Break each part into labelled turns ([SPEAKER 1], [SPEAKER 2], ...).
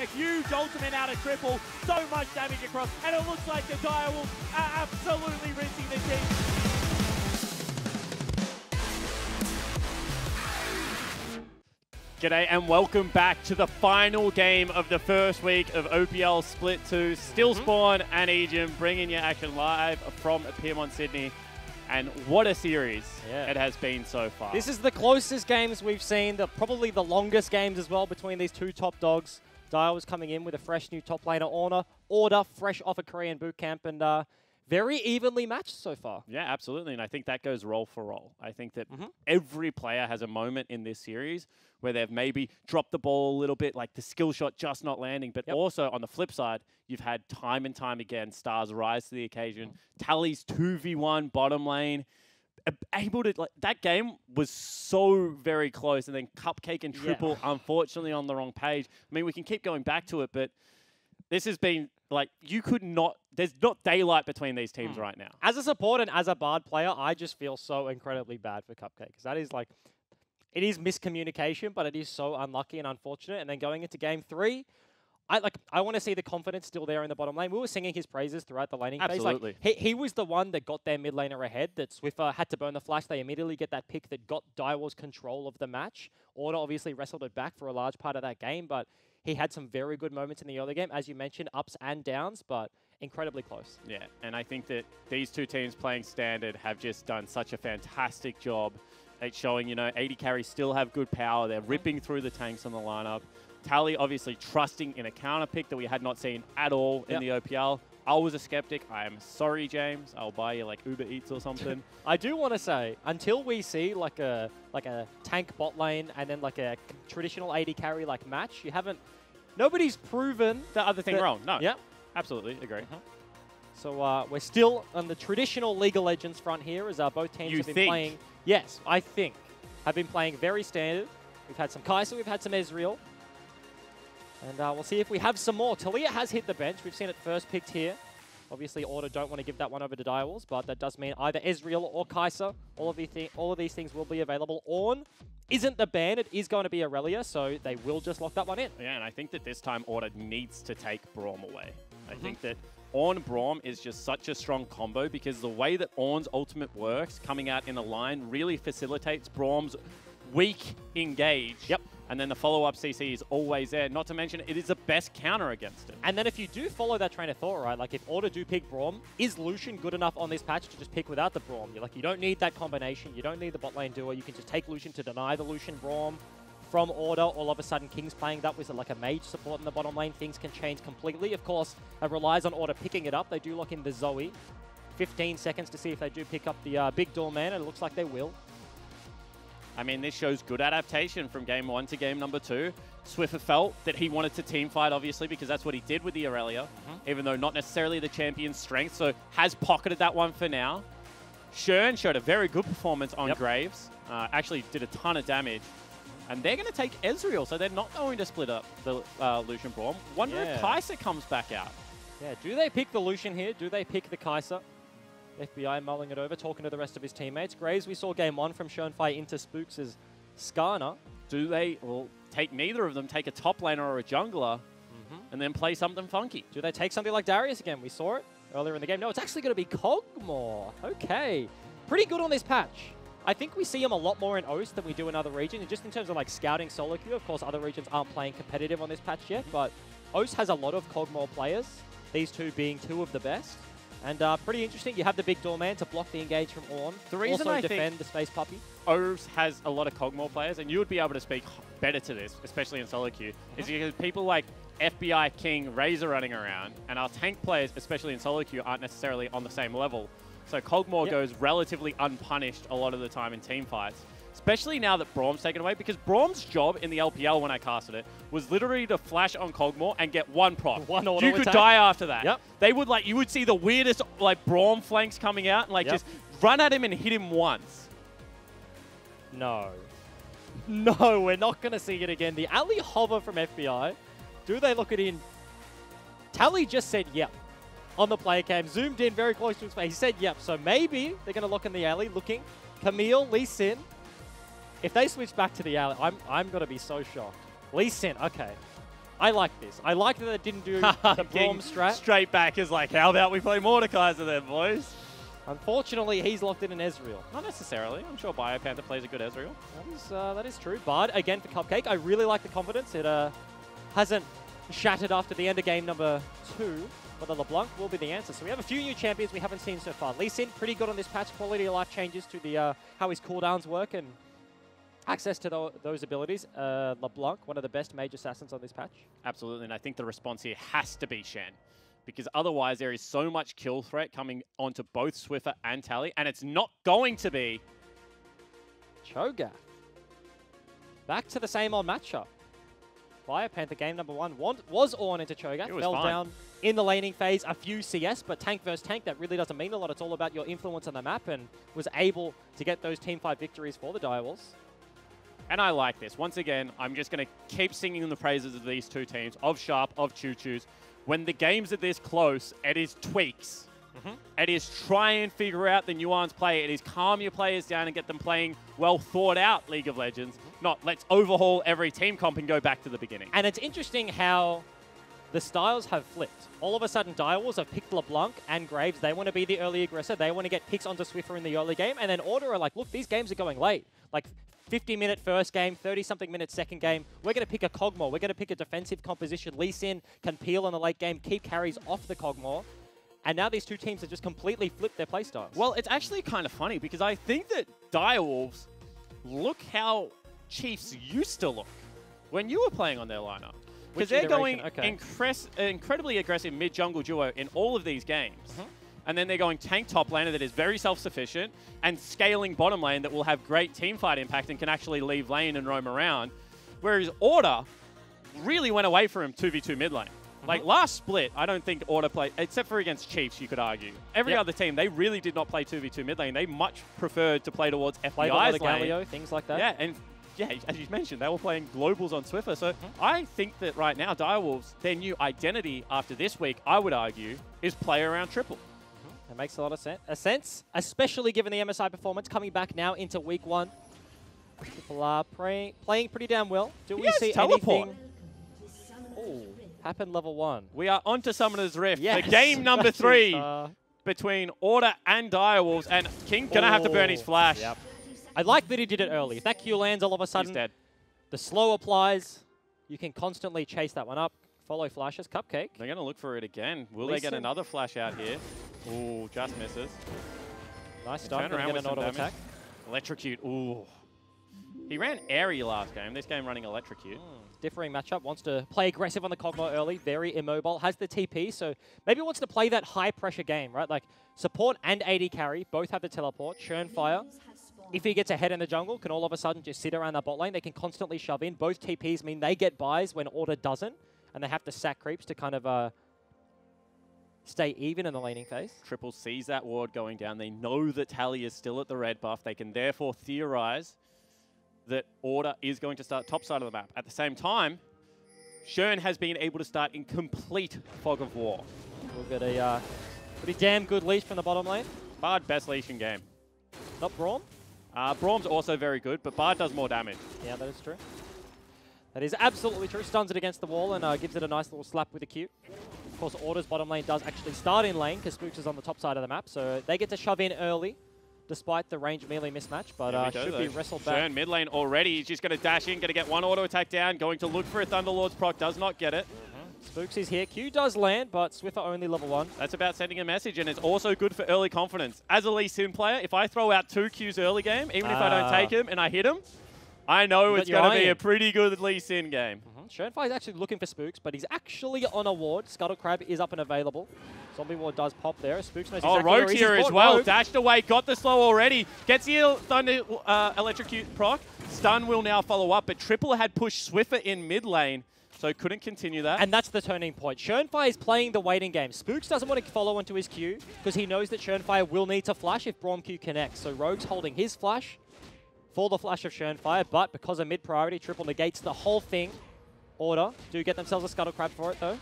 [SPEAKER 1] huge ultimate out of triple, so much damage across, and it looks like the Direwolves are absolutely rinsing the team. G'day and welcome back to the final game of the first week of OPL Split 2. Still Spawn and Aegium bringing you action live from Piermont, Sydney. And what a series it has been so far.
[SPEAKER 2] This is the closest games we've seen, probably the longest games as well between these two top dogs. Dio was coming in with a fresh new top laner, Order fresh off a Korean boot camp, and very evenly matched so far.
[SPEAKER 1] Yeah, absolutely. And I think that goes role for role. I think that every player has a moment in this series where they've maybe dropped the ball a little bit, like the skill shot just not landing. But also on the flip side, you've had time and time again stars rise to the occasion. Tally's 2v1 bottom lane. Able to, that game was so very close. And then Cupcake and Triple, unfortunately, on the wrong page. I mean, we can keep going back to it, but this has been, like, you could not, there's not daylight between these teams right now.
[SPEAKER 2] As a support and as a Bard player, I just feel so incredibly bad for Cupcake. Because that is like, it is miscommunication, but it is so unlucky and unfortunate. And then going into game 3, I want to see the confidence still there in the bottom lane. We were singing his praises throughout the laning phase.
[SPEAKER 1] Absolutely.
[SPEAKER 2] Like, he was the one that got their mid laner ahead, that Swiffer had to burn the flash. They immediately get that pick that got Direwolves control of the match. Order obviously wrestled it back for a large part of that game, but he had some very good moments in the early game, as you mentioned, ups and downs, but incredibly close.
[SPEAKER 1] Yeah, and I think that these two teams playing Standard have just done such a fantastic job at showing, you know, 80 carries still have good power. They're ripping through the tanks on the lineup. Tally obviously trusting in a counter pick that we had not seen at all in the OPL. I was a skeptic. I am sorry, James. I'll buy you like Uber Eats or something.
[SPEAKER 2] I do want to say, until we see like a tank bot lane and then like a traditional 80 carry like match, nobody's proven
[SPEAKER 1] the other thing wrong. No.
[SPEAKER 2] Yeah.
[SPEAKER 1] Absolutely agree.
[SPEAKER 2] So we're still on the traditional League of Legends front here, as both teams have been playing. Yes, I think have been playing very standard. We've had some Kai'Sa, we've had some Ezreal. And we'll see if we have some more. Taliyah has hit the bench. We've seen it first picked here. Obviously, Order don't want to give that one over to Direwolves, but that does mean either Ezreal or Kai'Sa. All of these things will be available. Ornn isn't the ban. It is going to be Aurelia, so they will just lock that one in.
[SPEAKER 1] Yeah, and I think that this time Order needs to take Braum away. I think that Ornn Braum is just such a strong combo because the way that Ornn's ultimate works, coming out in a line, really facilitates Braum's weak engage.
[SPEAKER 2] Yep.
[SPEAKER 1] And then the follow-up CC is always there. Not to mention, it is the best counter against it.
[SPEAKER 2] And then if you do follow that train of thought, right, like if Order do pick Braum, is Lucian good enough on this patch to just pick without the Braum? You don't need that combination. You don't need the bot lane duo. You can just take Lucian to deny the Lucian Braum from Order. All of a sudden, King's playing that with like a mage support in the bottom lane. Things can change completely. Of course, it relies on Order picking it up. They do lock in the Zoe. 15 seconds to see if they do pick up the big doorman, and it looks like they will.
[SPEAKER 1] I mean, this shows good adaptation from game 1 to game number 2. Swiffer felt that he wanted to team fight, obviously, because that's what he did with the Aurelia, even though not necessarily the champion's strength, so has pocketed that one for now. Shern showed a very good performance on Graves, actually did a ton of damage, and they're going to take Ezreal, so they're not going to split up the Lucian Braum. Wonder if Kai'Sa comes back out.
[SPEAKER 2] Yeah, do they pick the Lucian here? Do they pick the Kai'Sa? FBI mulling it over, talking to the rest of his teammates. Graves, we saw game 1 from Shernfire into Spooks as Skarner.
[SPEAKER 1] Do they, well, take neither of them, take a top laner or a jungler, and then play something funky?
[SPEAKER 2] Do they take something like Darius again? We saw it earlier in the game. No, it's actually going to be Kog'Maw. Okay. Pretty good on this patch. I think we see him a lot more in OS than we do in other regions. And just in terms of like scouting solo queue, of course, other regions aren't playing competitive on this patch yet, but OS has a lot of Kog'Maw players, these two being 2 of the best. And pretty interesting. You have the big doorman to block the engage from Ornn.
[SPEAKER 1] The reason
[SPEAKER 2] also
[SPEAKER 1] I
[SPEAKER 2] defend
[SPEAKER 1] think
[SPEAKER 2] the Space Puppy.
[SPEAKER 1] OS has a lot of Kog'Maw players, and you would be able to speak better to this, especially in solo queue, is because people like FBI, King, Razor running around, and our tank players, especially in solo queue, aren't necessarily on the same level. So Kog'Maw goes relatively unpunished a lot of the time in team fights. Especially now that Braum's taken away, because Braum's job in the LPL when I casted it was literally to flash on Kog'Maw and get one proc.
[SPEAKER 2] One auto
[SPEAKER 1] You could
[SPEAKER 2] attack.
[SPEAKER 1] die after that.
[SPEAKER 2] Yep.
[SPEAKER 1] They would you would see the weirdest Braum flanks coming out and just run at him and hit him once.
[SPEAKER 2] No. No, we're not going to see it again. The alley hover from FBI. Do they look it in? Tally just said yep on the player cam. Zoomed in very close to his face. He said yep. So maybe they're going to look in the alley looking. Camille, Lee Sin. If they switch back to the alley, I'm going to be so shocked. Lee Sin, okay. I like this. I like that it didn't do the Braum strat.
[SPEAKER 1] Straight back is like, how about we play Mordekaiser then, boys?
[SPEAKER 2] Unfortunately, he's locked in an Ezreal.
[SPEAKER 1] Not necessarily. I'm sure BioPanther plays a good Ezreal.
[SPEAKER 2] That is true. Bard, again for Cupcake. I really like the confidence. It hasn't shattered after the end of game number 2, but the LeBlanc will be the answer. So we have a few new champions we haven't seen so far. Lee Sin, pretty good on this patch. Quality of life changes to the how his cooldowns work and access to those abilities. LeBlanc, one of the best mage assassins on this patch.
[SPEAKER 1] Absolutely, and I think the response here has to be Shen, because otherwise there is so much kill threat coming onto both Swiffer and Tally, and it's not going to be
[SPEAKER 2] Cho'Gath. Back to the same old matchup. BioPanther game number 1 was on into Cho'Gath, fell down in the laning phase, a few CS, but tank versus tank, that really doesn't mean a lot. It's all about your influence on the map, and was able to get those team fight victories for the Direwolves.
[SPEAKER 1] And I like this. Once again, I'm just going to keep singing the praises of these two teams, of Sharp, of Choo-Choos. When the games are this close, it is tweaks. It is try and figure out the nuanced play. It is calm your players down and get them playing well thought out League of Legends. Not let's overhaul every team comp and go back to the beginning.
[SPEAKER 2] And it's interesting how the styles have flipped. All of a sudden, Direwolves have picked LeBlanc and Graves. They want to be the early aggressor. They want to get picks onto Swiffer in the early game. And then Order are like, look, these games are going late. Like 50-minute first game, 30-something minute second game. We're going to pick a Kog'Maw. We're going to pick a defensive composition. Lee Sin can peel in the late game, keep carries off the Kog'Maw. And now these two teams have just completely flipped their playstyles.
[SPEAKER 1] Well, it's actually kind of funny because I think that Direwolves look how Chiefs used to look when you were playing on their lineup. Because they're going incredibly aggressive mid-jungle duo in all of these games. And then they're going tank top laner that is very self-sufficient and scaling bottom lane that will have great teamfight impact and can actually leave lane and roam around. Whereas Order really went away from him 2v2 mid lane. Like last split, I don't think Order played, except for against Chiefs, you could argue. Every other team, they really did not play 2v2 mid lane. They much preferred to play towards FPI's lane.
[SPEAKER 2] Galio, things like that.
[SPEAKER 1] Yeah, and yeah, as you mentioned, they were playing globals on Swiffer. So I think that right now, Direwolves, their new identity after this week, I would argue, is play around triple.
[SPEAKER 2] That makes a lot of sense, especially given the MSI performance coming back now into week 1. People are playing pretty damn well. Do we see
[SPEAKER 1] teleport.
[SPEAKER 2] anything? Oh, happen level 1.
[SPEAKER 1] We are onto Summoner's Rift. Yes, for game number 3 between Order and Direwolves. And King gonna have to burn his flash.
[SPEAKER 2] Yep. I like that he did it early. If that Q lands all of a sudden,
[SPEAKER 1] he's dead.
[SPEAKER 2] The slow applies. You can constantly chase that one up. Follow flashes. Cupcake.
[SPEAKER 1] They're going to look for it again. Will they get another flash out here? Ooh, just misses.
[SPEAKER 2] Nice start. Turn around with an auto attack.
[SPEAKER 1] Electrocute. Ooh. He ran airy last game. This game running electrocute.
[SPEAKER 2] Differing matchup. Wants to play aggressive on the Kog'Maw early. Very immobile. Has the TP, so maybe wants to play that high pressure game, right? Like support and AD carry both have the teleport. Churnfire, if he gets ahead in the jungle, can all of a sudden just sit around that bot lane. They can constantly shove in. Both TPs mean they get buys when Order doesn't, and they have to sack creeps to kind of stay even in the laning phase.
[SPEAKER 1] Triple sees that ward going down. They know that Tally is still at the red buff. They can therefore theorize that Order is going to start top side of the map. At the same time, Shern has been able to start in complete fog of war.
[SPEAKER 2] We'll get a pretty damn good leash from the bottom lane.
[SPEAKER 1] Bard, best leash in game.
[SPEAKER 2] Not Braum?
[SPEAKER 1] Braum's also very good, but Bard does more damage.
[SPEAKER 2] Yeah, that is true. That is absolutely true. Stuns it against the wall and gives it a nice little slap with a Q. Of course, Order's bottom lane does actually start in lane because Spooks is on the top side of the map, so they get to shove in early despite the range melee mismatch, but should be wrestled back.
[SPEAKER 1] Shern mid lane already. He's just going to dash in, going to get one auto attack down, going to look for a Thunderlord's proc, does not get it.
[SPEAKER 2] Spooks is here. Q does land, but Swiffer only level 1.
[SPEAKER 1] That's about sending a message, and it's also good for early confidence. As a Lee Sin player, if I throw out 2 Qs early game, even if I don't take him and I hit him, I know it's going to be a pretty good Lee Sin game.
[SPEAKER 2] Churnfire is actually looking for Spooks, but he's actually on a ward. Scuttle Crab is up and available. Zombie ward does pop there. Spooks knows exactly
[SPEAKER 1] Rogue's here as well. Dashed away, got the slow already. Gets the Thunder Electrocute proc. Stun will now follow up, but Triple had pushed Swiffer in mid lane, so couldn't continue that.
[SPEAKER 2] And that's the turning point. Churnfire is playing the waiting game. Spooks doesn't want to follow into his Q because he knows that Churnfire will need to flash if Braum Q connects. So Rogue's holding his flash for the flash of Churnfire, but because of mid priority, Triple negates the whole thing. Order do get themselves a Scuttle Crab for it though.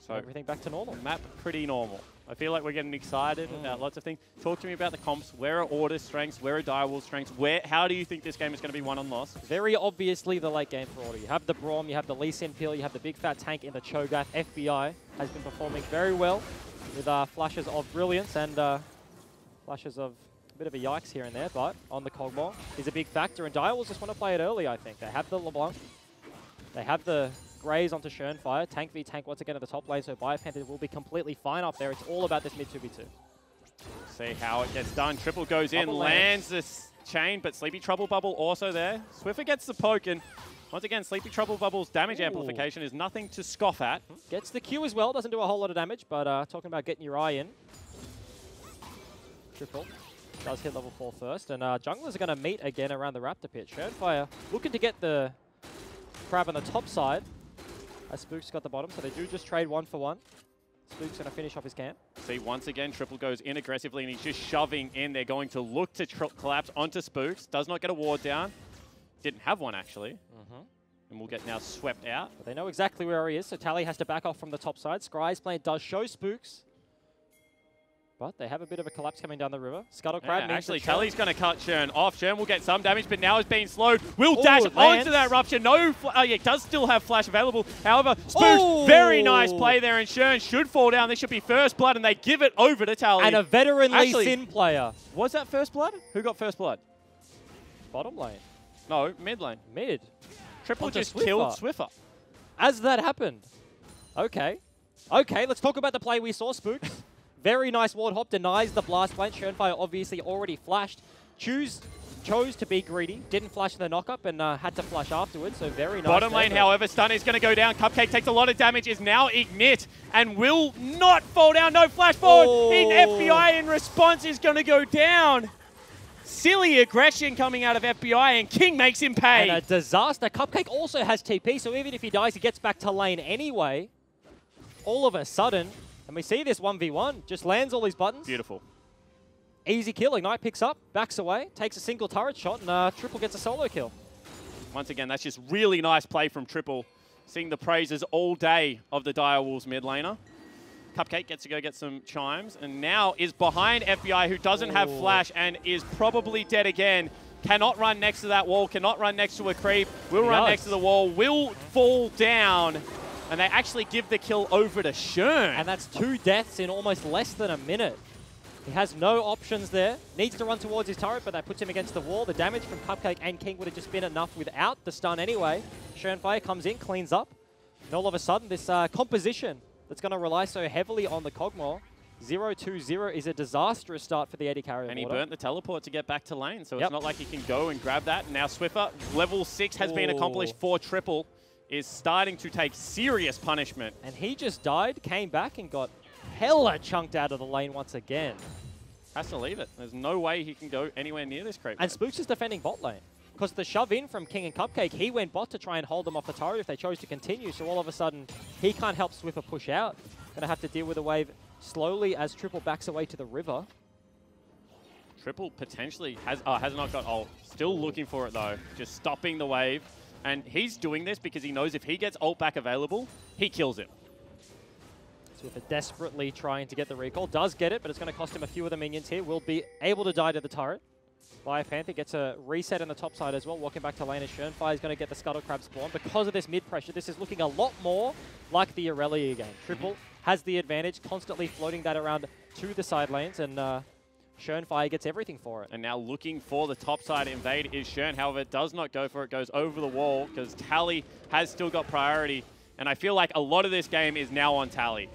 [SPEAKER 1] So
[SPEAKER 2] everything back to normal.
[SPEAKER 1] Map pretty normal. I feel like we're getting excited about lots of things. Talk to me about the comps. Where are Order's strengths? Where are Direwolf's strengths? How do you think this game is going to be won and lost?
[SPEAKER 2] Very obviously the late game for Order. You have the Braum, you have the Lee Sin Peel, you have the big fat tank in the Cho'Gath. FBI has been performing very well with flashes of brilliance and flashes of a bit of a yikes here and there, but on the Kog'Maw is a big factor, and Direwolves just want to play it early, I think. They have the LeBlanc, they have the Graze onto Shurnfire, tank v tank once again at the top lane, so Biopanther will be completely fine up there. It's all about this mid 2v2.
[SPEAKER 1] See how it gets done. Triple goes in, lands this chain, but Sleepy Trouble Bubble also there. Swiffer gets the poke, and once again, Sleepy Trouble Bubble's damage amplification is nothing to scoff at.
[SPEAKER 2] Gets the Q as well, doesn't do a whole lot of damage, but talking about getting your eye in. Triple does hit level 4 first, and junglers are going to meet again around the Raptor pit. Shurnfire looking to get the crab on the top side. As Spook's got the bottom, so they do just trade 1 for 1. Spook's going to finish off his camp. See, once again, Triple goes in aggressively, and he's just shoving in. They're going to look to collapse onto Spooks. Does not get a ward down. Didn't have one, actually. And will get now swept out. But they know exactly where he is, so Tally has to back off from the top side. Scry's plan does show Spooks. But they have a bit of a collapse coming down the river. Scuttle Crab means actually, Tally's going to cut Shurn off. Shurn will get some damage, but now is being slowed. Will dash onto that Rupture. No, yeah, does still have Flash available. However, Spooks, very nice play there, and Shurn should fall down. This should be first blood, and they give it over to Tally. And a veteran Lee Sin player.
[SPEAKER 1] Was that first blood? Who got first blood?
[SPEAKER 2] Bottom lane.
[SPEAKER 1] No, mid lane.
[SPEAKER 2] Mid.
[SPEAKER 1] Triple just killed Swiffer.
[SPEAKER 2] As that happened. Okay. Okay, let's talk about the play we saw, Spooks. Very nice ward hop, denies the blast blade. Shurnfire obviously already flashed. Chose to be greedy, didn't flash the knockup, and had to flash afterwards, so very nice. Bottom lane, however, stun is going to go down. Cupcake takes a lot of damage, is now Ignite, and will not fall down. No flash forward. FBI in response is going to go down. Silly aggression coming out of FBI, and King makes him pay. And a disaster. Cupcake also has TP, so even if he dies, he gets back to lane anyway. All of a sudden, and we see this 1v1, just lands all these buttons. Beautiful. Easy kill. Ignite picks up, backs away, takes a single turret shot, and Triple gets a solo kill. Once again, that's just really nice play from Triple. Seeing the praises all day of the Direwolves mid laner. Cupcake gets to go get some chimes, and now is behind FBI, who doesn't have flash and is probably dead again. Cannot run next to that wall, cannot run next to a creep, will run next to the wall, will fall down. And they actually give the kill over to Shurn. And that's 2 deaths in almost less than a minute. He has no options there. Needs to run towards his turret, but that puts him against the wall. The damage from Cupcake and King would have just been enough without the stun anyway. Shurnfire comes in, cleans up. And all of a sudden, this composition that's going to rely so heavily on the Kog'Maw, 0-2-0 is a disastrous start for the AD carry. And he burnt the teleport to get back to lane, so it's not like he can go and grab that. Now Swiffer, level 6 has been accomplished for Triple. Is starting to take serious punishment. And he just died, came back, and got hella chunked out of the lane once again. Has to leave it. There's no way he can go anywhere near this creep. And Spooks is defending bot lane. Because the shove in from King and Cupcake, he went bot to try and hold them off the turret if they chose to continue. So all of a sudden, he can't help Swiffer push out. Gonna have to deal with the wave slowly as Triple backs away to the river. Triple potentially has not got ult. Still looking for it though. Just stopping the wave. And he's doing this because he knows if he gets ult back available, he kills him. Swiffer desperately trying to get the recall. Does get it, but it's going to cost him a few of the minions here. Will be able to die to the turret. Biopanther gets a reset on the top side as well. Walking back to lane as Shurnfire is going to get the Scuttle Crab spawn. Because of this mid pressure, this is looking a lot more like the Aurelia game. Triple has the advantage, constantly floating that around to the side lanes, and Shurnfire gets everything for it. And now looking for the top side invade is Shurn. However, it does not go for it. Goes over the wall because Tally has still got priority. And I feel like a lot of this game is now on Tally.